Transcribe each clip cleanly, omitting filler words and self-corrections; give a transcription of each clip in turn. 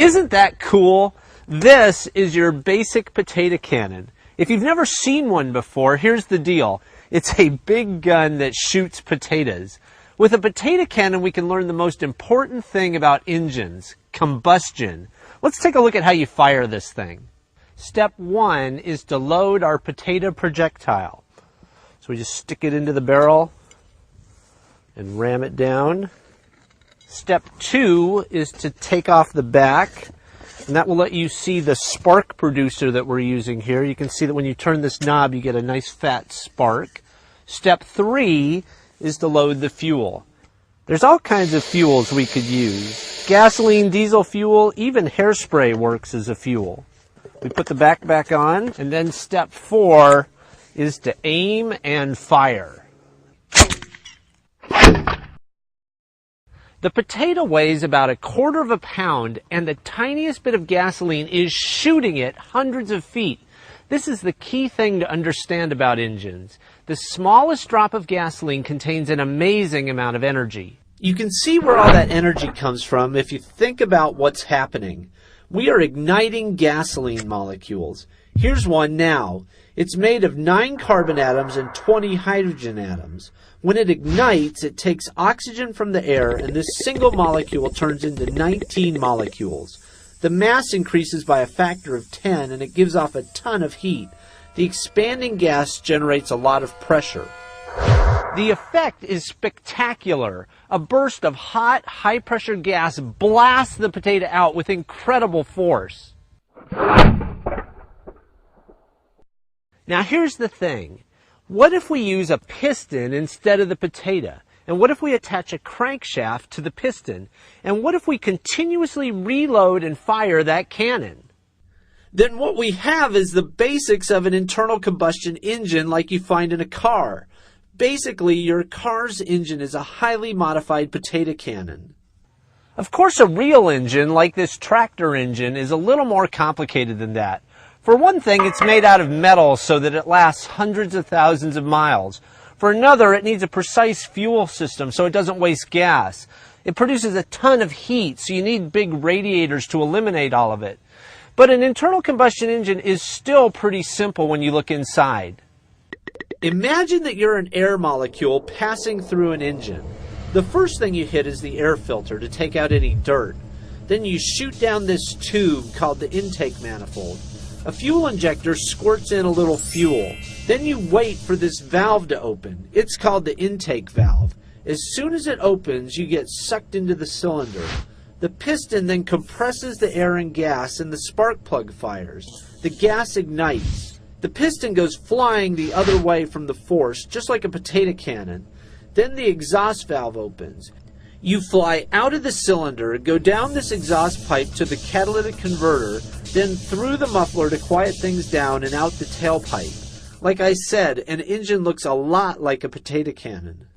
Isn't that cool? This is your basic potato cannon. If you've never seen one before, here's the deal. It's a big gun that shoots potatoes. With a potato cannon, we can learn the most important thing about engines, combustion. Let's take a look at how you fire this thing. Step 1 is to load our potato projectile. So we just stick it into the barrel and ram it down. Step 2 is to take off the back, and that will let you see the spark producer that we're using here. You can see that when you turn this knob, you get a nice fat spark. Step 3 is to load the fuel. There's all kinds of fuels we could use. Gasoline, diesel fuel, even hairspray works as a fuel. We put the back on, and then step 4 is to aim and fire. The potato weighs about 1/4 of a pound, and the tiniest bit of gasoline is shooting it hundreds of feet. This is the key thing to understand about engines. The smallest drop of gasoline contains an amazing amount of energy. You can see where all that energy comes from if you think about what's happening. We are igniting gasoline molecules. Here's one now. It's made of 9 carbon atoms and 20 hydrogen atoms. When it ignites, it takes oxygen from the air, and this single molecule turns into 19 molecules. The mass increases by a factor of 10, and it gives off a ton of heat. The expanding gas generates a lot of pressure. The effect is spectacular. A burst of hot, high-pressure gas blasts the potato out with incredible force. Now here's the thing. What if we use a piston instead of the potato? And what if we attach a crankshaft to the piston? And what if we continuously reload and fire that cannon? Then what we have is the basics of an internal combustion engine like you find in a car. Basically, your car's engine is a highly modified potato cannon. Of course, a real engine, like this tractor engine, is a little more complicated than that. For one thing, it's made out of metal so that it lasts hundreds of thousands of miles. For another, it needs a precise fuel system so it doesn't waste gas. It produces a ton of heat, so you need big radiators to eliminate all of it. But an internal combustion engine is still pretty simple when you look inside. Imagine that you're an air molecule passing through an engine. The first thing you hit is the air filter to take out any dirt. Then you shoot down this tube called the intake manifold. A fuel injector squirts in a little fuel. Then you wait for this valve to open. It's called the intake valve. As soon as it opens, you get sucked into the cylinder. The piston then compresses the air and gas, and the spark plug fires. The gas ignites. The piston goes flying the other way from the force, just like a potato cannon. Then the exhaust valve opens. You fly out of the cylinder, go down this exhaust pipe to the catalytic converter, then through the muffler to quiet things down and out the tailpipe. Like I said, an engine looks a lot like a potato cannon.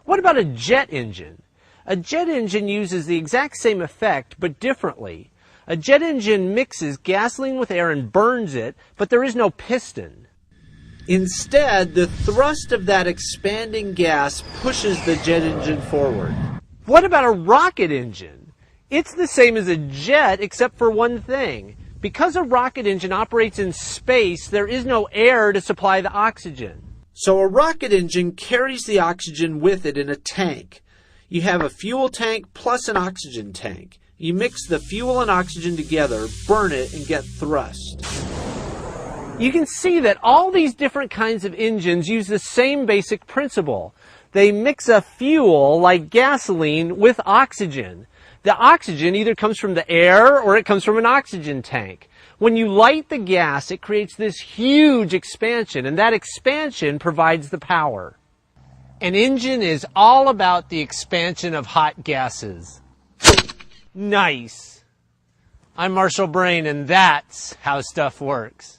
What about a jet engine? A jet engine uses the exact same effect, but differently. A jet engine mixes gasoline with air and burns it, but there is no piston. Instead, the thrust of that expanding gas pushes the jet engine forward. What about a rocket engine? It's the same as a jet except for one thing. Because a rocket engine operates in space, there is no air to supply the oxygen. So a rocket engine carries the oxygen with it in a tank. You have a fuel tank plus an oxygen tank. You mix the fuel and oxygen together, burn it, and get thrust. You can see that all these different kinds of engines use the same basic principle. They mix a fuel, like gasoline, with oxygen. The oxygen either comes from the air or it comes from an oxygen tank. When you light the gas, it creates this huge expansion, and that expansion provides the power. An engine is all about the expansion of hot gases. Nice. I'm Marshall Brain, and that's how stuff works.